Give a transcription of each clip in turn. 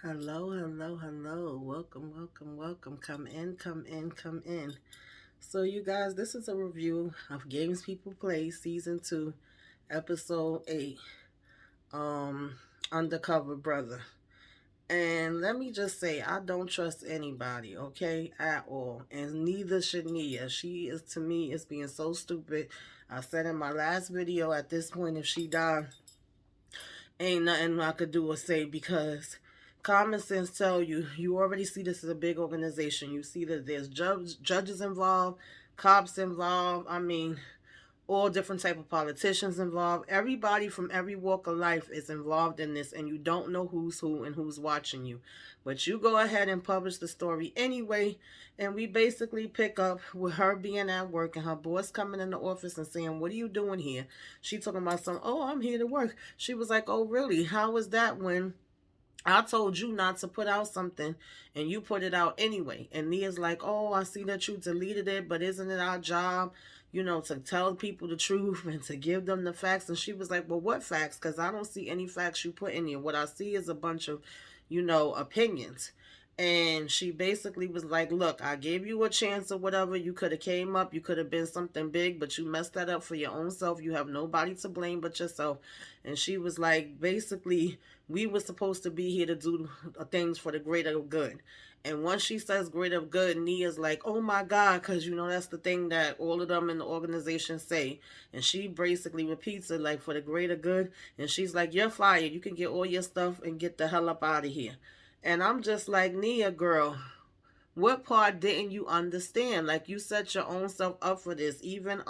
Hello, hello, hello. Welcome, welcome, welcome. Come in, come in, come in. So, you guys, this is a review of Games People Play Season 2, Episode 8, um, Undercover Brother. And let me just say, I don't trust anybody, okay, at all. And neither should Nia. She is, to me, is being so stupid. I said in my last video, at this point, if she died, ain't nothing I could do or say because common sense tell you you already see this as a big organization. You see that there's judges involved, cops involved. I mean, all different type of politicians involved. Everybody from every walk of life is involved in this, and you don't know who's who and who's watching you. But you go ahead and publish the story anyway, and we basically pick up with her being at work and her boss coming in the office and saying, "What are you doing here?" She talking about some, "Oh, I'm here to work." She was like, "Oh, really? How was that when I told you not to put out something and you put it out anyway?" And Nia's like, "Oh, I see that you deleted it, but isn't it our job, to tell people the truth and to give them the facts?" And she was like, "Well, what facts? Because I don't see any facts you put in here. What I see is a bunch of, opinions." And she basically was like, "Look, I gave you a chance or whatever. You could have came up. You could have been something big, but you messed that up for your own self. You have nobody to blame but yourself." And she was like, basically, we were supposed to be here to do things for the greater good. And once she says greater good, Nia's like, "Oh my God," because that's the thing that all of them in the organization say. And she basically repeats it like, "For the greater good." And she's like, "You're fired. You can get all your stuff and get the hell up out of here." And I'm just like, Nia, girl, what part didn't you understand? Like, you set your own self up for this. Even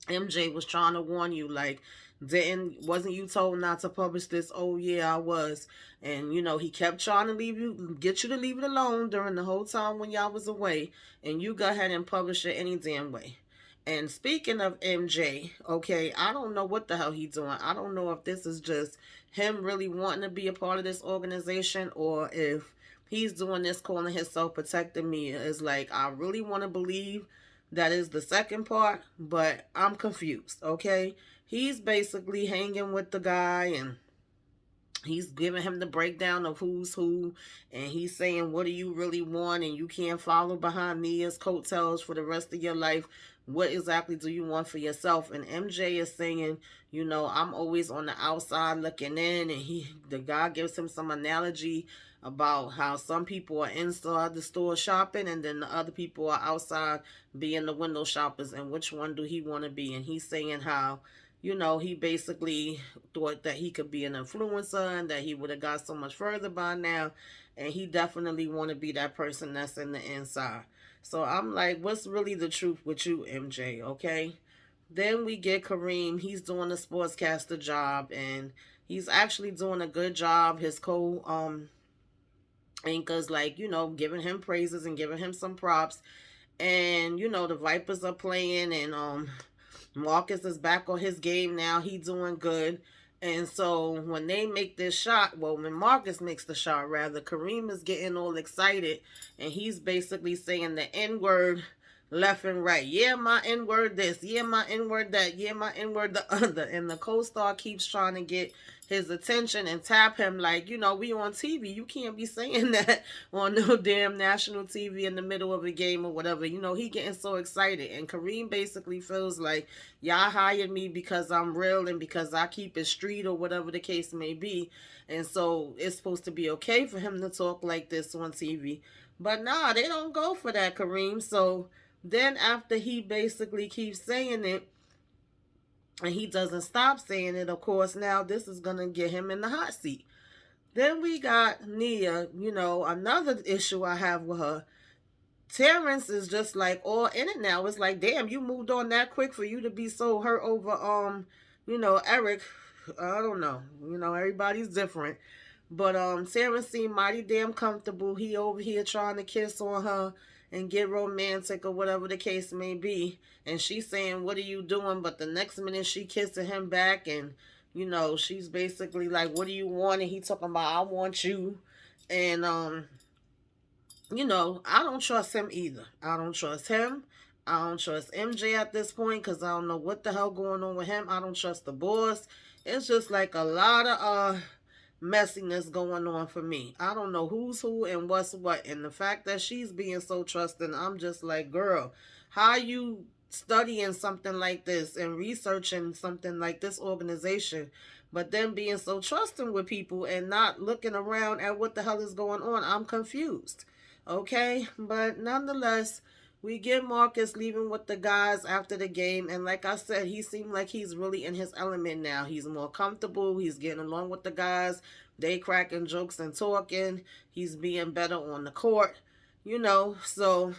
MJ was trying to warn you, like, wasn't you told not to publish this? "Oh yeah, I was." And he kept trying to get you to leave it alone during the whole time when y'all was away, and you go ahead and publish it any damn way. And speaking of MJ, okay, I don't know what the hell he's doing. I don't know if this is just him really wanting to be a part of this organization, or if he's doing this calling himself protecting me. Is like, I really want to believe that is the second part, but I'm confused, okay? He's basically hanging with the guy, and he's giving him the breakdown of who's who, and he's saying, "What do you really want?" And you can't follow behind Nia's coattails for the rest of your life. What exactly do you want for yourself? And MJ is saying, "I'm always on the outside looking in." And the guy gives him some analogy about how some people are inside the store shopping, and then the other people are outside being the window shoppers, and which one do he want to be? And he's saying how he basically thought that he could be an influencer and that he would have got so much further by now. And he definitely want to be that person that's in the inside. So I'm like, what's really the truth with you, MJ? Okay. Then we get Kareem. He's doing a sportscaster job, and he's actually doing a good job. His anchors, like, giving him praises and giving him some props. And the Vipers are playing, and Marcus is back on his game now. He's doing good. And so when they make this shot, well, when Marcus makes the shot, rather, Kareem is getting all excited, and he's basically saying the N word left and right. "Yeah, my N word this. Yeah, my N word that. Yeah, my N word the other." And the co-star keeps trying to get his attention and tap him like, "We on TV. You can't be saying that on no damn national TV in the middle of a game or whatever." He getting so excited. And Kareem basically feels like, "Y'all hired me because I'm real and because I keep it street," or whatever the case may be. And so it's supposed to be okay for him to talk like this on TV. But nah, they don't go for that, Kareem. So then after he basically keeps saying it, and he doesn't stop saying it, of course, now this is going to get him in the hot seat. Then we got Nia, another issue I have with her. Terrence is just like all in it now. It's like, damn, you moved on that quick for you to be so hurt over, Eric. I don't know. Everybody's different. But Terrence seemed mighty damn comfortable. He over here trying to kiss on her and get romantic or whatever the case may be. And she's saying, "What are you doing?" But the next minute she kissing him back, and she's basically like, "What do you want?" And he talking about, "I want you." And I don't trust him either. I don't trust him. I don't trust MJ at this point because I don't know what the hell going on with him. I don't trust the boss. It's just like a lot of messiness going on for me. I don't know who's who and what's what. And the fact that she's being so trusting, I'm just like, girl, how you studying something like this and researching something like this organization, but then being so trusting with people and not looking around at what the hell is going on? I'm confused. Okay, but nonetheless, we get Marcus leaving with the guys after the game, and like I said, he seemed like he's really in his element now. He's more comfortable. He's getting along with the guys. They cracking jokes and talking. He's being better on the court, so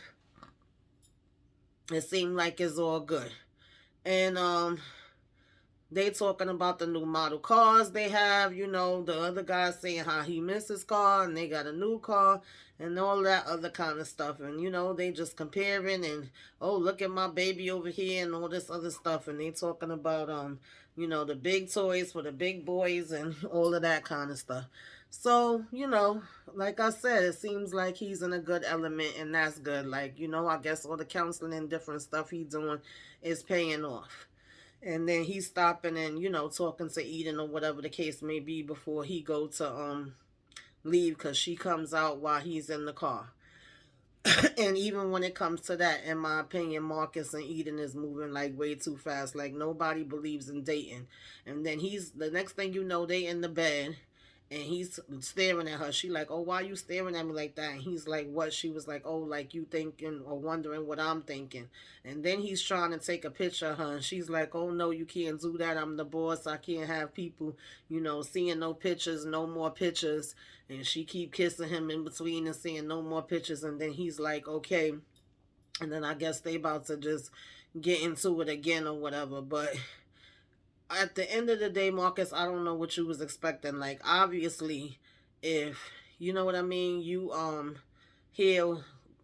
it seemed like it's all good. And they talking about the new model cars they have, the other guy saying how he missed his car and they got a new car and all that other kind of stuff. And, they just comparing and, oh, look at my baby over here and all this other stuff. And they talking about, the big toys for the big boys and all of that kind of stuff. So, like I said, it seems like he's in a good element and that's good. Like, I guess all the counseling and different stuff he's doing is paying off. And then he's stopping and talking to Eden or whatever the case may be before he go to leave, because she comes out while he's in the car. And even when it comes to that, in my opinion, Marcus and Eden is moving like way too fast. Like nobody believes in dating. And then he's the next thing you know, they in the bed and he's staring at her. She like, oh, why you staring at me like that? And he's like, what? She was like, oh, like you thinking or wondering what I'm thinking. And then he's trying to take a picture of her and she's like, oh no, you can't do that. I'm the boss. I can't have people, seeing no pictures, no more pictures. And she keep kissing him in between and saying no more pictures. And then he's like, okay. And then I guess they about to just get into it again or whatever. But at the end of the day, Marcus, I don't know what you was expecting. Like, obviously, if you know what I mean, you here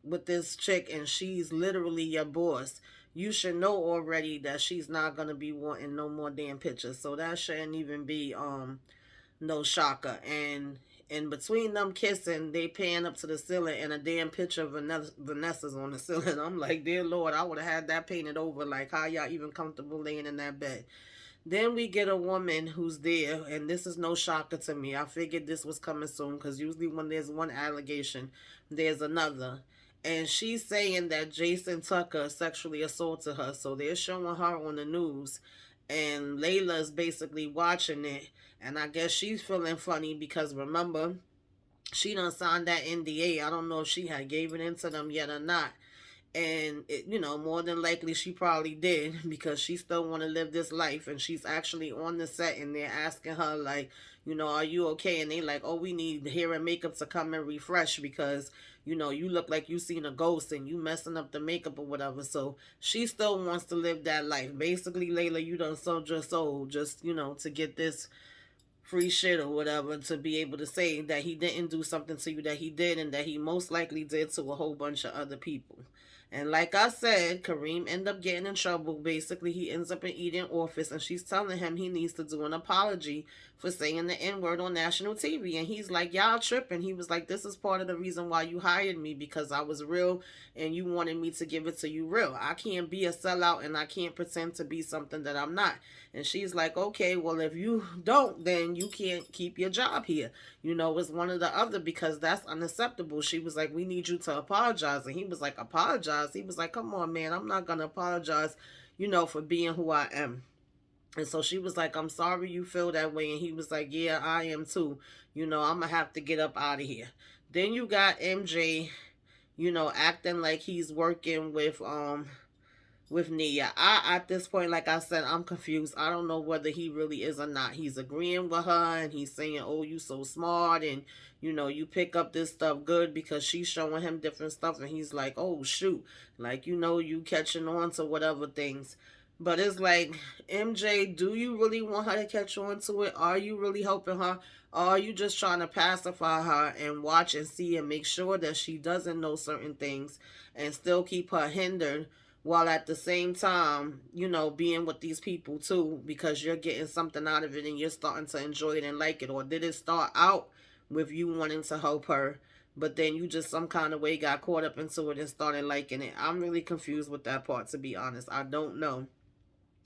with this chick and she's literally your boss, you should know already that she's not gonna be wanting no more damn pictures. So that shouldn't even be no shocker. And in between them kissing, they pan up to the ceiling and a damn picture of Vanessa's on the ceiling. I'm like, dear Lord, I would have had that painted over. Like, how y'all even comfortable laying in that bed? Then we get a woman who's there, and this is no shocker to me. I figured this was coming soon because usually when there's one allegation, there's another. And she's saying that Jason Tucker sexually assaulted her. So they're showing her on the news. And Layla's basically watching it. And I guess she's feeling funny because remember, she done signed that NDA. I don't know if she had gave it into them yet or not. And more than likely she probably did, because she still want to live this life. And she's actually on the set and they're asking her like, are you okay? And they like, oh, we need hair and makeup to come and refresh because you look like you seen a ghost and you messing up the makeup or whatever. So she still wants to live that life. Basically, Layla, you done sold your soul just to get this free shit or whatever, to be able to say that he didn't do something to you that he did and that he most likely did to a whole bunch of other people. And like I said, Kareem ended up getting in trouble. Basically, he ends up in Eden office and she's telling him he needs to do an apology for saying the N-word on national TV. And he's like, y'all tripping. He was like, this is part of the reason why you hired me, because I was real and you wanted me to give it to you real. I can't be a sellout and I can't pretend to be something that I'm not. And she's like, okay, well, if you don't, then you can't keep your job here. It's one or the other, because that's unacceptable. She was like, we need you to apologize. And he was like, apologize? He was like, come on, man, I'm not going to apologize, for being who I am. And so she was like, I'm sorry you feel that way. And he was like, yeah, I am too. I'm going to have to get up out of here. Then you got MJ, acting like he's working with Nia. At this point, like I said, I'm confused. I don't know whether he really is or not. He's agreeing with her and he's saying, oh, you so smart and, you pick up this stuff good, because she's showing him different stuff and he's like, oh, shoot. Like, you catching on to whatever things. But it's like, MJ, do you really want her to catch on to it? Are you really helping her? Or are you just trying to pacify her and watch and see and make sure that she doesn't know certain things and still keep her hindered, while at the same time, being with these people too, because you're getting something out of it and you're starting to enjoy it and like it? Or did it start out with you wanting to help her, but then you just some kind of way got caught up into it and started liking it? I'm really confused with that part, to be honest. I don't know.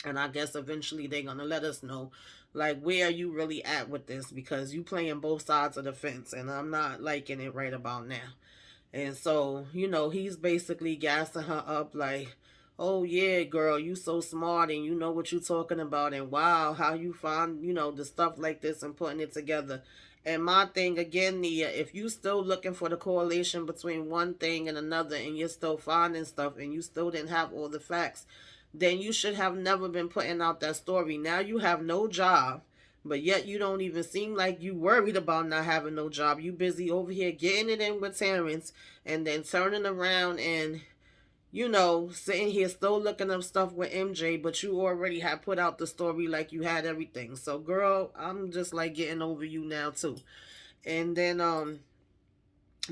And I guess eventually they're gonna let us know, like, where are you really at with this, because you playing both sides of the fence, and I'm not liking it right about now. And so, he's basically gassing her up like, oh yeah, girl, you so smart and you know what you talking about, and wow, how you find, the stuff like this and putting it together. And my thing again, Nia, if you still looking for the correlation between one thing and another, and you're still finding stuff and you still didn't have all the facts, then you should have never been putting out that story. Now you have no job, but yet you don't even seem like you worried about not having no job. You busy over here getting it in with Terrence, and then turning around and, sitting here still looking up stuff with MJ, but you already had put out the story like you had everything. So girl, I'm just like getting over you now too. And then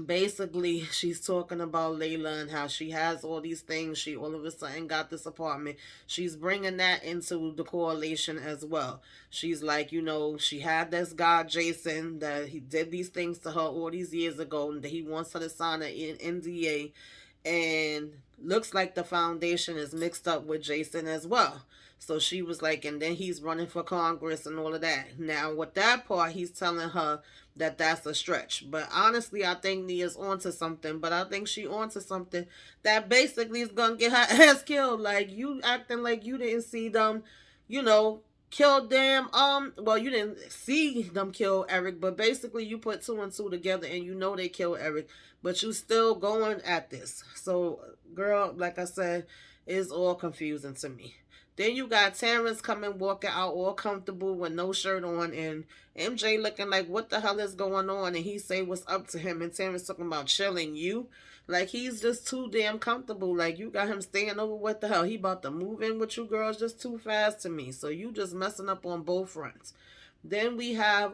basically she's talking about Layla and how she has all these things. She all of a sudden got this apartment. She's bringing that into the correlation as well. She's like, she had this guy Jason that he did these things to her all these years ago, and that he wants her to sign an NDA, and looks like the foundation is mixed up with Jason as well. So she was like, and then he's running for Congress and all of that. Now, with that part, he's telling her that that's a stretch. But honestly, I think Nia's onto something. But I think she onto something that basically is gonna get her ass killed. Like, you acting like you didn't see them, you know, kill them. Well, you didn't see them kill Eric, but basically you put two and two together and you know they killed Eric, but you still going at this. So, girl, like I said, it's all confusing to me. Then you got Terrence coming walking out all comfortable with no shirt on, and MJ looking like, what the hell is going on? And he say what's up to him, and Terrence talking about chilling you. Like, he's just too damn comfortable. Like, you got him staying over. What the hell? He about to move in with you girls just too fast to me. So you just messing up on both fronts. Then we have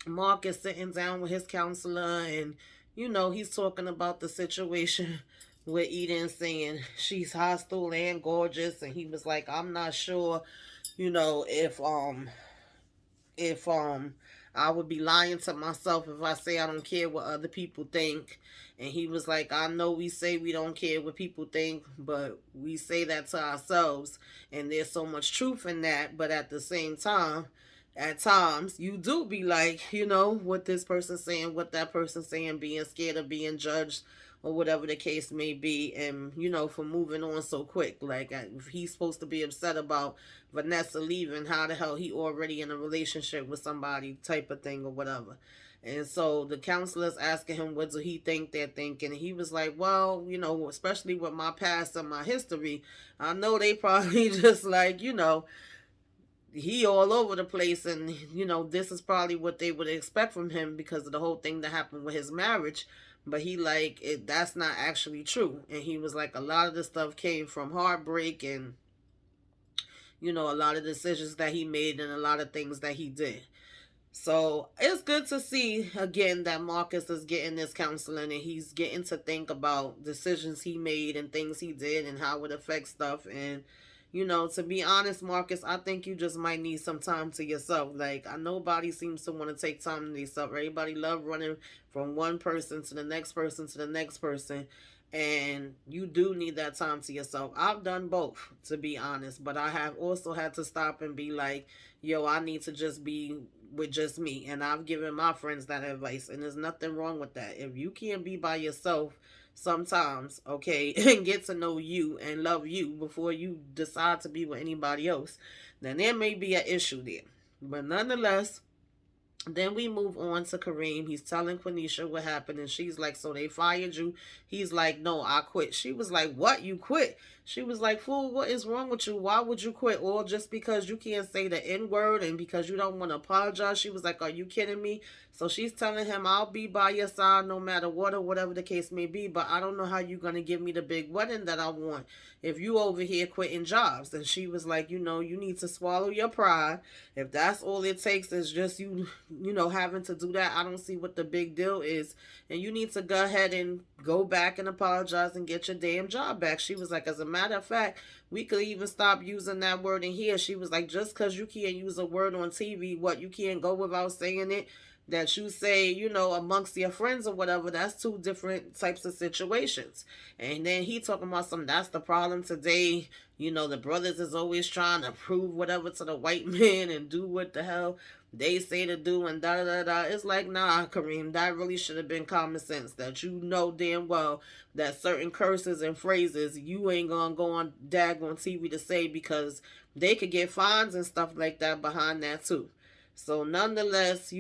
Marcus sitting down with his counselor, and he's talking about the situation with Eden, saying she's hostile and gorgeous, and he was like, I'm not sure, if I would be lying to myself if I say I don't care what other people think. And he was like, I know we say we don't care what people think, but we say that to ourselves, and there's so much truth in that. But at the same time, at times you do be like, what this person saying, what that person saying, being scared of being judged or whatever the case may be, and for moving on so quick. Like, if he's supposed to be upset about Vanessa leaving, how the hell he already in a relationship with somebody, type of thing or whatever. And so the counselor's asking him, what do he think they're thinking? And he was like, well, especially with my past and my history, I know they probably just like, he all over the place, and this is probably what they would expect from him because of the whole thing that happened with his marriage. But he like it, that's not actually true. And he was like, a lot of the stuff came from heartbreak, and a lot of decisions that he made and a lot of things that he did. So it's good to see again that Marcus is getting this counseling, and he's getting to think about decisions he made and things he did and how it affects stuff. And to be honest, Marcus, I think you just might need some time to yourself. Like, nobody seems to want to take time to themselves. Everybody love running from one person to the next person to the next person. And you do need that time to yourself. I've done both, to be honest. But I have also had to stop and be like, yo, I need to just be with just me. And I've given my friends that advice. And there's nothing wrong with that. If you can't be by yourself sometimes, okay, and get to know you and love you before you decide to be with anybody else, then there may be an issue there. But nonetheless, then we move on to Kareem. He's telling Quenisha what happened, and she's like, so they fired you? He's like, no, I quit. She was like, what? You quit? She was like, fool, what is wrong with you? Why would you quit? All just because you can't say the N-word and because you don't want to apologize? She was like, are you kidding me? So she's telling him, I'll be by your side no matter what or whatever the case may be, but I don't know how you're going to give me the big wedding that I want if you over here quitting jobs. And she was like, you need to swallow your pride. If that's all it takes is just you having to do that, I don't see what the big deal is. And you need to go ahead and go back and apologize and get your damn job back. She was like, as a matter of fact, we could even stop using that word in here. She was like, just because you can't use a word on TV, what, you can't go without saying it? that you say, amongst your friends or whatever, that's two different types of situations. And then he talking about some, that's the problem today. The brothers is always trying to prove whatever to the white man and do what the hell they say to do and da da da. It's like, nah, Kareem, that really should have been common sense. That you know damn well that certain curses and phrases you ain't gonna go on daggone TV to say, because they could get fines and stuff like that behind that too. So nonetheless,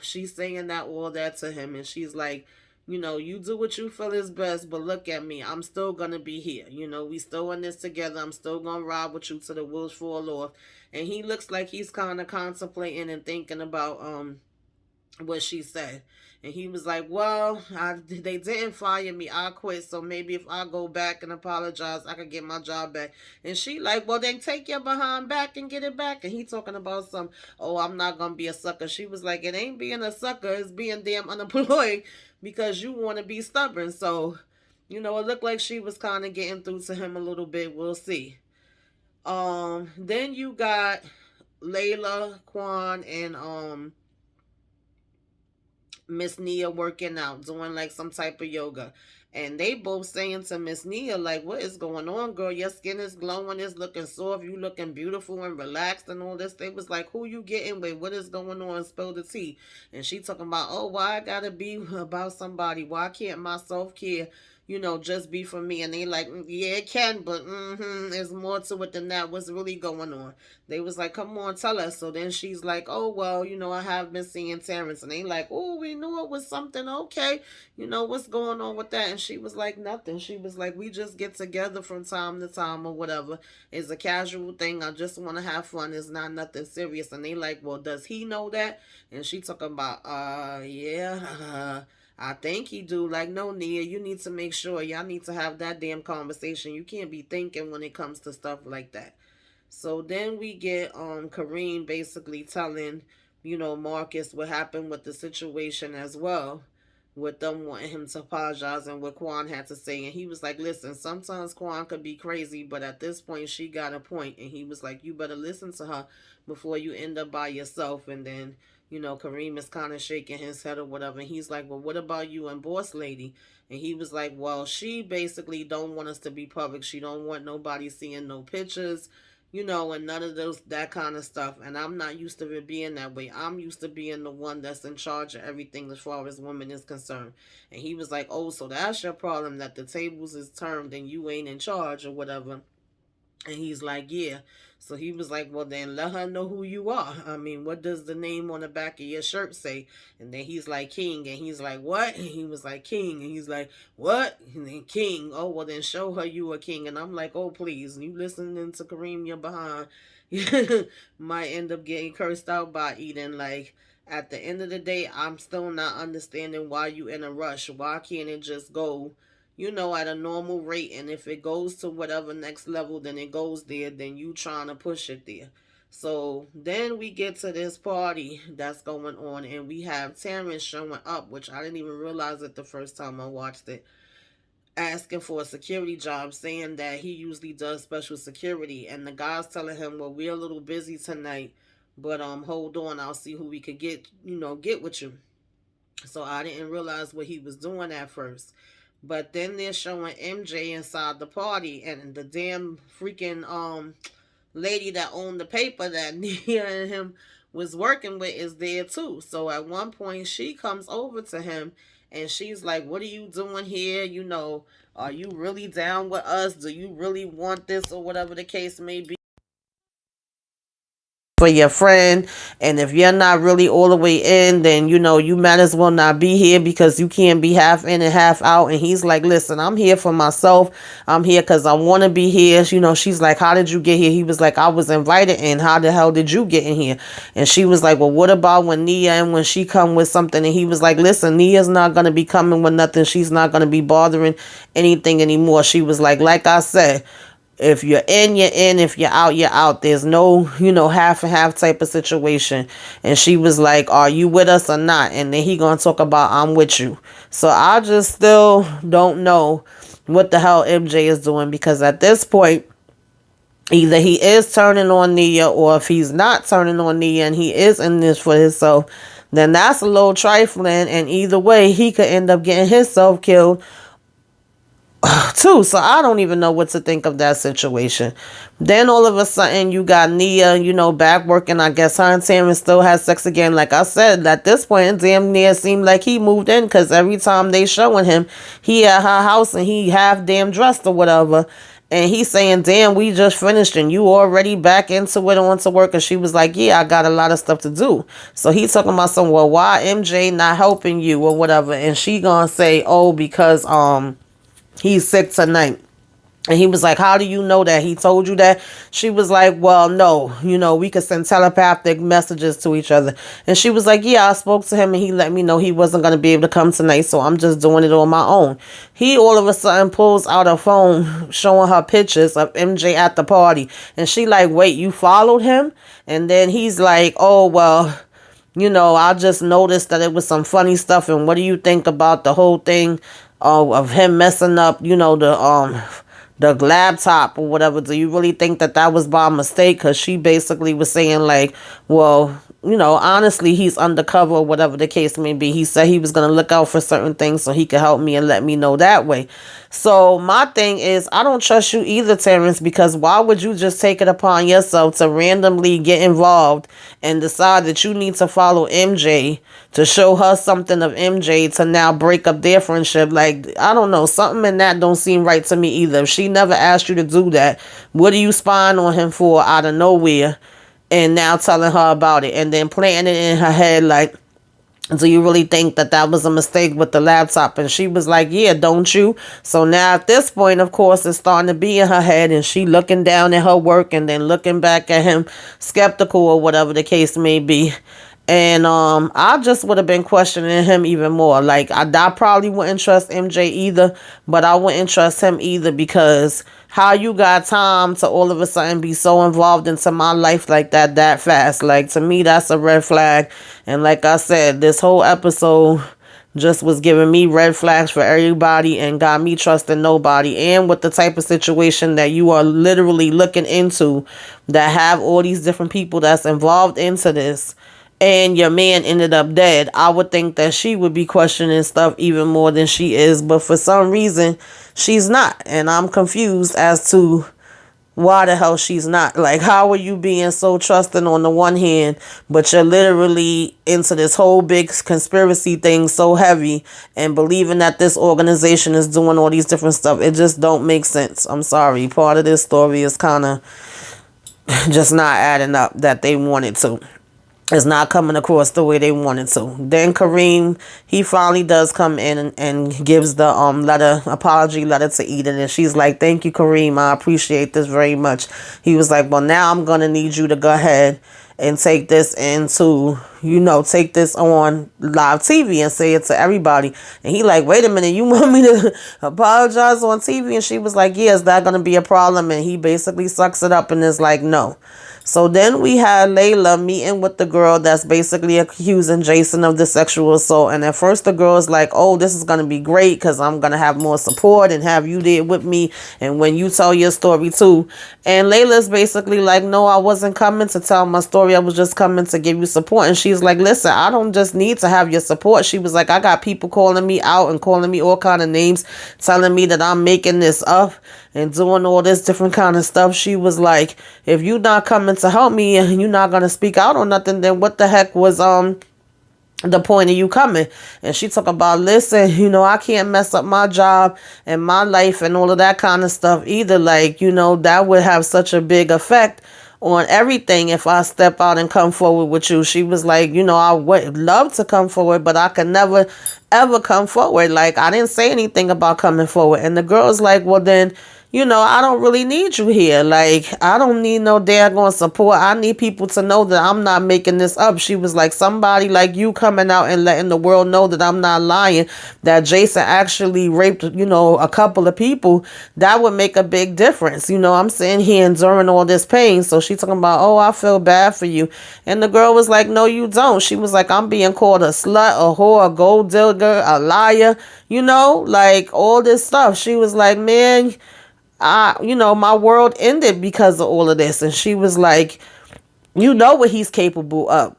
she's saying that all that to him, and she's like, you do what you feel is best, but look at me. I'm still gonna be here. We still in this together. I'm still gonna ride with you till the wheels fall off. And he looks like he's kind of contemplating and thinking about what she said. And he was like, well, they didn't fire me. I quit. So maybe if I go back and apologize, I could get my job back. And she like, well, then take your behind back and get it back. And he talking about some, oh, I'm not going to be a sucker. She was like, it ain't being a sucker. It's being damn unemployed because you want to be stubborn. So, it looked like she was kind of getting through to him a little bit. We'll see. Then you got Layla, Quan, and Miss Nia working out, doing like some type of yoga. And they both saying to Miss Nia, like, what is going on, girl? Your skin is glowing, it's looking soft, you looking beautiful and relaxed and all this. They was like, who you getting with? What is going on? Spill the tea. And she talking about, oh, why I gotta be about somebody? Why can't my self-care, just be for me? And they like, yeah, it can, but there's more to it than that. What's really going on? They was like, come on, tell us. So then she's like, oh, well, I have been seeing Terrence. And they like, oh, we knew it was something. Okay. What's going on with that? And she was like, nothing. She was like, we just get together from time to time or whatever. It's a casual thing. I just want to have fun. It's not nothing serious. And they like, well, does he know that? And she talking about, yeah, I think he do. Like, no, Nia, you need to make sure. Y'all need to have that damn conversation. You can't be thinking when it comes to stuff like that. So then we get Kareem basically telling, Marcus what happened with the situation as well, with them wanting him to apologize and what Quan had to say. And he was like, listen, sometimes Quan could be crazy, but at this point she got a point. And he was like, you better listen to her before you end up by yourself. And then, Kareem is kind of shaking his head or whatever. And he's like, well, what about you and Boss Lady? And he was like, well, she basically don't want us to be public. She don't want nobody seeing no pictures, and none of that kind of stuff. And I'm not used to it being that way. I'm used to being the one that's in charge of everything as far as women is concerned. And he was like, oh, so that's your problem, that the tables is turned and you ain't in charge or whatever. And he's like, yeah. So he was like, well, then let her know who you are. I mean, what does the name on the back of your shirt say? And then he's like, King. And he's like, what? And he was like, King. And he's like, what? And then King. Oh, well, then show her you a king. And I'm like, oh, please. You listening to Kareem, you're behind. Might end up getting cursed out by Eden. Like, at the end of the day, I'm still not understanding why you in a rush. Why can't it just go, at a normal rate? And if it goes to whatever next level, then it goes there. Then you trying to push it there. So then we get to this party that's going on, and we have Terrence showing up, which I didn't even realize it the first time I watched it, asking for a security job, saying that he usually does special security. And the guy's telling him, well, we're a little busy tonight, but hold on, I'll see who we could get with you. So I didn't realize what he was doing at first. But then they're showing MJ inside the party, and the damn freaking lady that owned the paper that Nia and him was working with is there too. So at one point she comes over to him and she's like, what are you doing here? Are you really down with us? Do you really want this, or whatever the case may be, for your friend? And if you're not really all the way in, then you might as well not be here, because you can't be half in and half out. And he's like, listen, I'm here for myself. I'm here because I want to be here. She's like, how did you get here? He was like, I was invited in. How the hell did you get in here? And she was like, well, what about when Nia, and when she come with something? And he was like, listen, Nia's not going to be coming with nothing. She's not going to be bothering anything anymore. She was like I said, if you're in, you're in. If you're out, you're out. There's no, half and half type of situation. And she was like, are you with us or not? And then he gonna talk about, I'm with you. So I just still don't know what the hell MJ is doing, because at this point, either he is turning on Nia, or if he's not turning on Nia and he is in this for himself, then that's a little trifling. And either way, he could end up getting himself killed too. So I don't even know what to think of that situation. Then all of a sudden you got Nia, back working. I guess her and Tamron still has sex again. Like I said, at this point, damn near seemed like he moved in because every time they showing him, he at her house and he half damn dressed or whatever. And he's saying, damn, we just finished and you already back into it on to work. And she was like, yeah, I got a lot of stuff to do. So he's talking about some, well, why MJ not helping you or whatever. And she gonna say, oh, because he's sick tonight. And he was like, how do you know that? He told you that? She was like, well, no, we could send telepathic messages to each other. And she was like, yeah, I spoke to him and he let me know he wasn't going to be able to come tonight. So I'm just doing it on my own. He all of a sudden pulls out a phone showing her pictures of MJ at the party. And she like, wait, you followed him? And then he's like, oh, well, I just noticed that it was some funny stuff. And what do you think about the whole thing of him messing up, the laptop or whatever? Do you really think that that was by mistake? Because she basically was saying like, well, honestly, he's undercover or whatever the case may be. He said he was going to look out for certain things so he could help me and let me know that way. So my thing is, I don't trust you either, Terrence, because why would you just take it upon yourself to randomly get involved and decide that you need to follow MJ to show her something of MJ to now break up their friendship? Like, I don't know, something in that don't seem right to me either. If she never asked you to do that, what are you spying on him for out of nowhere? And now telling her about it and then planting it in her head like, do you really think that that was a mistake with the laptop? And she was like, yeah, don't you? So now at this point, of course, it's starting to be in her head and she looking down at her work and then looking back at him skeptical or whatever the case may be. And I just would have been questioning him even more. Like, I probably wouldn't trust MJ either, but I wouldn't trust him either because how you got time to all of a sudden be so involved into my life like that fast? Like, to me, that's a red flag. And like I said, this whole episode just was giving me red flags for everybody and got me trusting nobody. And with the type of situation that you are literally looking into that have all these different people that's involved into this, and your man ended up dead, I would think that she would be questioning stuff even more than she is. But for some reason, she's not. And I'm confused as to why the hell she's not. Like, how are you being so trusting on the one hand, but you're literally into this whole big conspiracy thing so heavy and believing that this organization is doing all these different stuff? It just don't make sense. I'm sorry. Part of this story is kind of just not adding up that they wanted to. It's not coming across the way they wanted to. Then Kareem, he finally does come in and gives the apology letter to Eden. And she's like, thank you, Kareem. I appreciate this very much. He was like, well, now I'm going to need you to go ahead and take this into, take this on live TV and say it to everybody. And he like, wait a minute, you want me to apologize on TV? And she was like, yeah, is that going to be a problem? And he basically sucks it up and is like, no. So then we had Layla meeting with the girl that's basically accusing Jason of the sexual assault. And at first the girl is like, oh, this is going to be great because I'm going to have more support and have you there with me. And when you tell your story too. And Layla's basically like, no, I wasn't coming to tell my story. I was just coming to give you support. And she's like, listen, I don't just need to have your support. She was like, I got people calling me out and calling me all kind of names, telling me that I'm making this up and doing all this different kind of stuff. She was like, if you not coming to help me and you're not going to speak out on nothing, then what the heck was the point of you coming? And she talk about, listen, I can't mess up my job and my life and all of that kind of stuff either. Like, that would have such a big effect on everything if I step out and come forward with you. She was like, I would love to come forward, but I could never ever come forward. Like, I didn't say anything about coming forward. And the girl's like, well then, I don't really need you here. Like, I don't need no daggone support. I need people to know that I'm not making this up. She was like, somebody like you coming out and letting the world know that I'm not lying, that Jason actually raped, a couple of people, that would make a big difference. I'm sitting here enduring all this pain. So she talking about, oh, I feel bad for you. And the girl was like, no, you don't. She was like, I'm being called a slut, a whore, a gold digger, a liar, like all this stuff. She was like, man, my world ended because of all of this. And she was like, what he's capable of.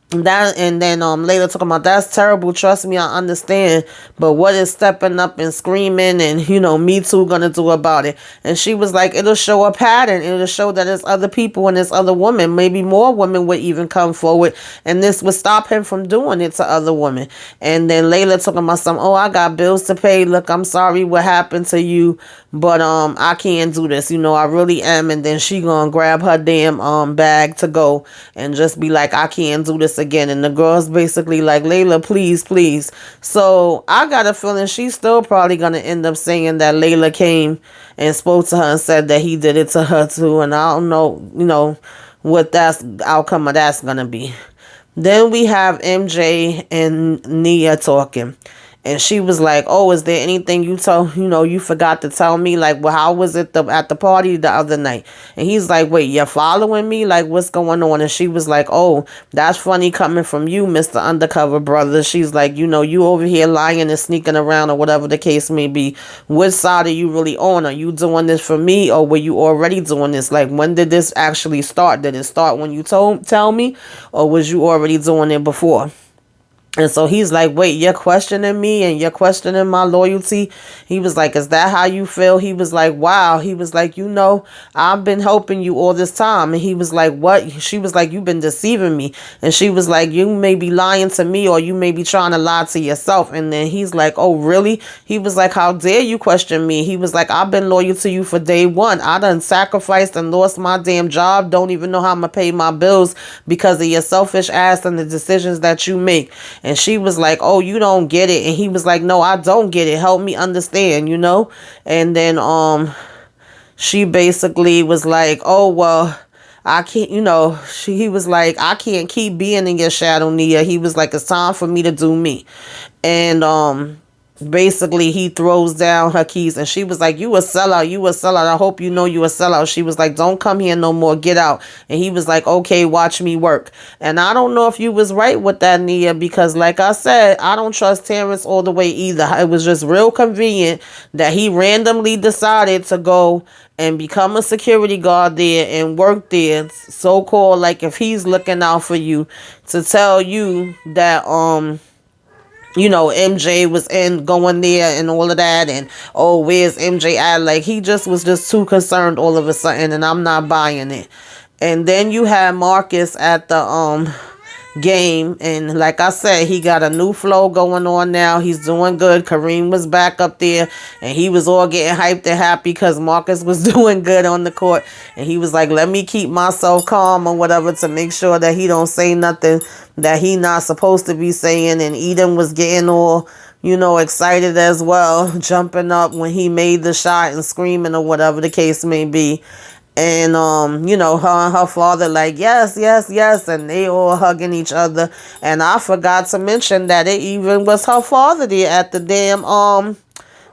That, and then later talking about that's terrible, trust me, I understand, but what is stepping up and screaming and me too gonna do about it? And she was like, it'll show a pattern, it'll show that there's other people and there's other women, maybe more women would even come forward, and this would stop him from doing it to other women. And then Layla talking about some, oh, I got bills to pay, look, I'm sorry what happened to you, but I can't do this, I really am. And then she gonna grab her damn bag to go and just be like, I can't do this again. And the girl's basically like, Layla, please, please. So I got a feeling she's still probably gonna end up saying that Layla came and spoke to her and said that he did it to her too. And I don't know, what that's outcome of that's gonna be. Then we have MJ and Nia talking. And she was like, oh, is there anything you forgot to tell me? Like, well, how was it at the party the other night? And he's like, wait, you're following me? Like, what's going on? And she was like, oh, that's funny coming from you, Mr. Undercover brother. She's like, you over here lying and sneaking around or whatever the case may be. Which side are you really on? Are you doing this for me, or were you already doing this? Like, when did this actually start? Did it start when you tell me, or was you already doing it before? And so he's like, wait, you're questioning me and you're questioning my loyalty? He was like, is that how you feel? He was like, wow. He was like, I've been helping you all this time. And he was like, what? She was like, you've been deceiving me. And she was like, you may be lying to me, or you may be trying to lie to yourself. And then he's like, oh, really? He was like, how dare you question me? He was like, I've been loyal to you for day one. I done sacrificed and lost my damn job. Don't even know how I'm going to pay my bills because of your selfish ass and the decisions that you make. And she was like, oh, you don't get it. And he was like, no, I don't get it. Help me understand, And then she basically was like, oh, well, I can't, he was like, I can't keep being in your shadow, Nia. He was like, it's time for me to do me. And basically he throws down her keys, and she was like, you a sellout, I hope you know you a sellout. She was like, don't come here no more, get out. And he was like, okay, watch me work. And I don't know if you was right with that, Nia, because like I said, I don't trust Terrence all the way either. It was just real convenient that he randomly decided to go and become a security guard there and work there, so-called, like if he's looking out for you, to tell you that MJ was in going there and all of that, and oh, where's MJ at? Like, he just was just too concerned all of a sudden, and I'm not buying it. And then you had Marcus at the game, and like I said, he got a new flow going on now. He's doing good. Kareem was back up there, and he was all getting hyped and happy because Marcus was doing good on the court. And he was like, let me keep myself calm or whatever to make sure that he don't say nothing that he not supposed to be saying. And Eden was getting all excited as well, jumping up when he made the shot and screaming or whatever the case may be. And her and her father like, yes, yes, yes, and they all hugging each other. And I forgot to mention that it even was her father there at the damn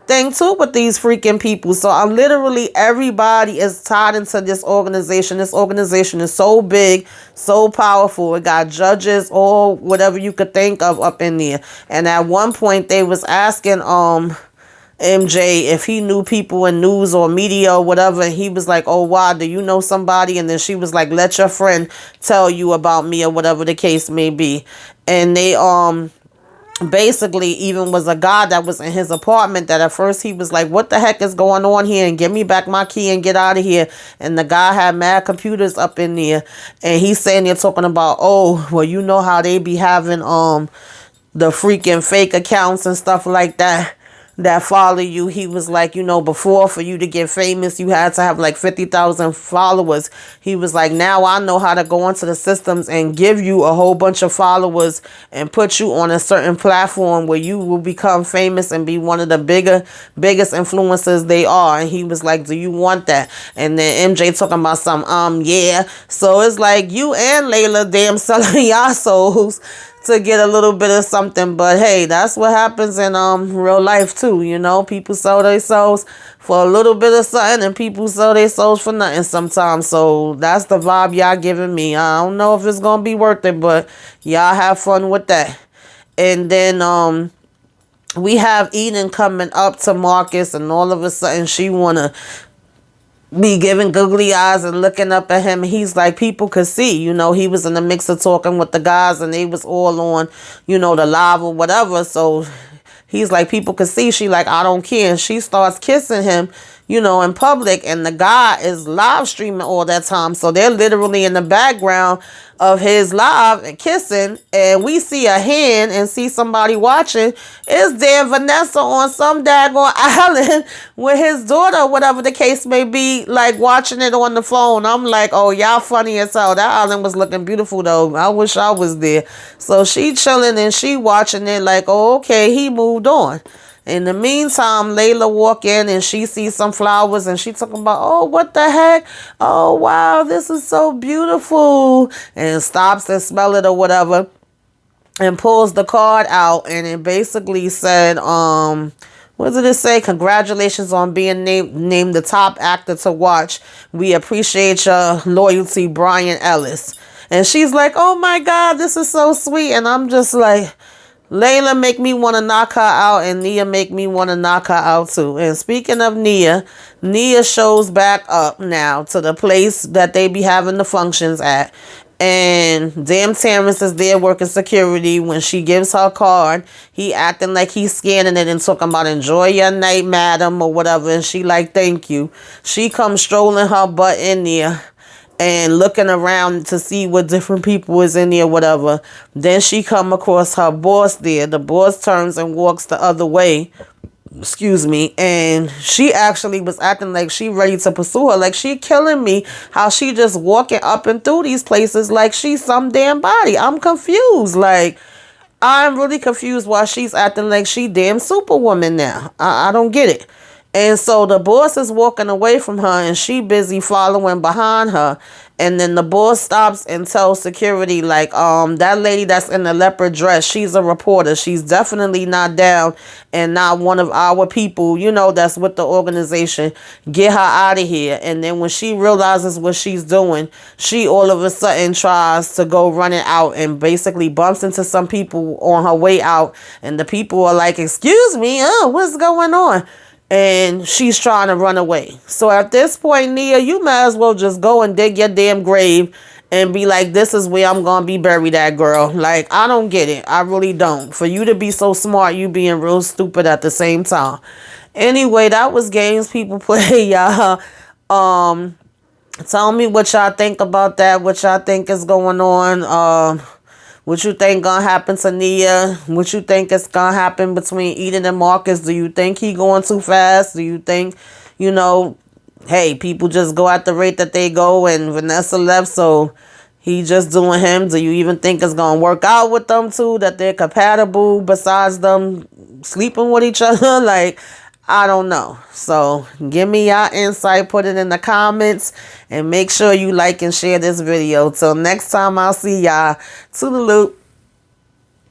thing too with these freaking people. So I'm literally, everybody is tied into this organization. This organization is so big, so powerful. It got judges, or whatever you could think of up in there. And at one point they was asking MJ if he knew people in news or media or whatever, and he was like, oh, why, do you know somebody? And then she was like, let your friend tell you about me or whatever the case may be. And they basically even was a guy that was in his apartment that at first he was like, what the heck is going on here, and give me back my key and get out of here. And the guy had mad computers up in there, and he's saying, they're talking about, oh, well, you know how they be having the freaking fake accounts and stuff like that follow you. He was like, before, for you to get famous, you had to have like 50,000 followers. He was like, now I know how to go into the systems and give you a whole bunch of followers and put you on a certain platform where you will become famous and be one of the biggest influencers they are. And he was like, do you want that? And then MJ talking about some, yeah. So it's like you and Layla damn selling y'all souls to get a little bit of something. But hey, that's what happens in real life too. People sell their souls for a little bit of something, and people sell their souls for nothing sometimes. So that's the vibe y'all giving me. I don't know if it's gonna be worth it, but y'all have fun with that. And then we have Eden coming up to Marcus, and all of a sudden she wanna be giving googly eyes and looking up at him. He's like, people could see, he was in the mix of talking with the guys and they was all on, the live or whatever. So he's like, people could see. She like, I don't care. And she starts kissing him, in public. And the guy is live streaming all that time. So they're literally in the background of his live and kissing. And we see a hand and see somebody watching. It's there Vanessa on some daggone island with his daughter, whatever the case may be, like watching it on the phone. I'm like, oh, y'all funny as hell. That island was looking beautiful though. I wish I was there. So she chilling and she watching it like, oh, okay, he moved on. In the meantime, Layla walk in and she sees some flowers and she talking about, oh, what the heck? Oh, wow, this is so beautiful. And stops and smell it or whatever and pulls the card out. And it basically said, what did it say? Congratulations on being named the top actor to watch. We appreciate your loyalty, Brian Ellis. And she's like, oh my God, this is so sweet. And I'm just like, Layla make me want to knock her out and Nia make me want to knock her out too. And speaking of Nia shows back up now to the place that they be having the functions at. And damn Terrence is there working security. When she gives her card, he acting like he's scanning it and talking about enjoy your night, madam, or whatever. And she like, thank you. She comes strolling her butt in there and looking around to see what different people is in there, whatever. Then she come across her boss there. The boss turns and walks the other way. Excuse me. And she actually was acting like she ready to pursue her. Like she killing me. How she just walking up and through these places like she's some damn body. I'm confused. Like, I'm really confused why she's acting like she damn superwoman now. I don't get it. And so the boss is walking away from her and she busy following behind her. And then the boss stops and tells security, like, that lady that's in the leopard dress, she's a reporter. She's definitely not down and not one of our people, that's with the organization. Get her out of here. And then when she realizes what she's doing, she all of a sudden tries to go running out and basically bumps into some people on her way out. And the people are like, excuse me, what's going on? And she's trying to run away. So at this point, Nia, you might as well just go and dig your damn grave and be like, this is where I'm going to be buried at, girl. Like, I don't get it. I really don't. For you to be so smart, you being real stupid at the same time. Anyway, that was games people play, y'all. Tell me what y'all think about that. What y'all think is going on. What you think gonna happen to Nia? What you think is gonna happen between Eden and Marcus? Do you think he going too fast? Do you think, hey, people just go at the rate that they go and Vanessa left, so he just doing him? Do you even think it's gonna work out with them two, that they're compatible besides them sleeping with each other? Like, I don't know. So give me your insight. Put it in the comments. And make sure you like and share this video. Till next time, I'll see y'all. Toodaloo.